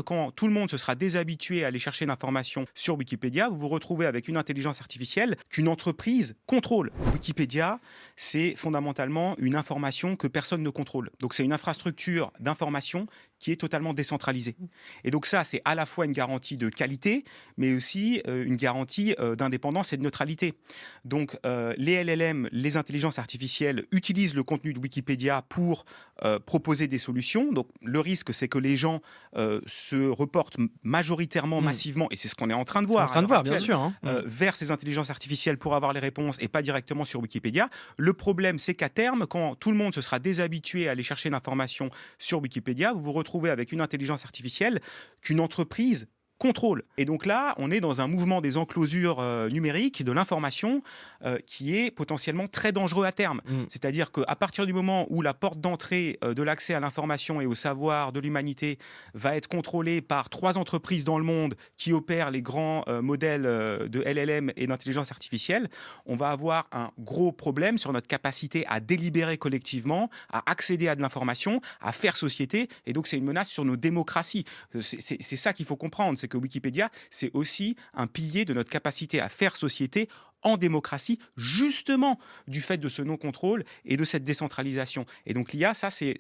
quand tout le monde se sera déshabitué à aller chercher l'information sur Wikipédia, vous vous retrouvez avec une intelligence artificielle qu'une entreprise contrôle. Wikipédia, c'est fondamentalement une information que personne ne contrôle. Donc c'est une infrastructure d'information qui est totalement décentralisée. Et donc ça, c'est à la fois une garantie de qualité, mais aussi une garantie d'indépendance et de neutralité. Donc les LLM, les intelligences artificielles, utilisent le contenu de Wikipédia pour proposer des solutions. Donc le risque, c'est que les gens se reportent majoritairement, massivement, et c'est ce qu'on est en train de C'est en voir train à de l'heure voir, bien actuelle, sûr, hein. vers ces intelligences artificielles pour avoir les réponses et pas directement sur Wikipédia. Le problème, c'est qu'à terme, quand tout le monde se sera déshabitué à aller chercher l'information sur Wikipédia, vous vous retrouvez avec une intelligence artificielle qu'une entreprise contrôle. Et donc là, on est dans un mouvement des enclosures numériques de l'information qui est potentiellement très dangereux à terme. C'est-à-dire qu'à partir du moment où la porte d'entrée de l'accès à l'information et au savoir de l'humanité va être contrôlée par 3 entreprises dans le monde qui opèrent les grands modèles de LLM et d'intelligence artificielle, on va avoir un gros problème sur notre capacité à délibérer collectivement, à accéder à de l'information, à faire société. Et donc, c'est une menace sur nos démocraties. C'est ça qu'il faut comprendre, c'est que Wikipédia, c'est aussi un pilier de notre capacité à faire société en démocratie, justement du fait de ce non-contrôle et de cette décentralisation. Et donc l'IA, ça, c'est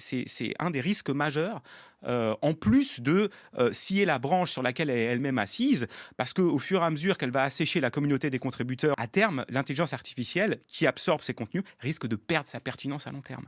un des risques majeurs, en plus de scier la branche sur laquelle elle est elle-même assise, parce qu'au fur et à mesure qu'elle va assécher la communauté des contributeurs, à terme, l'intelligence artificielle qui absorbe ces contenus risque de perdre sa pertinence à long terme.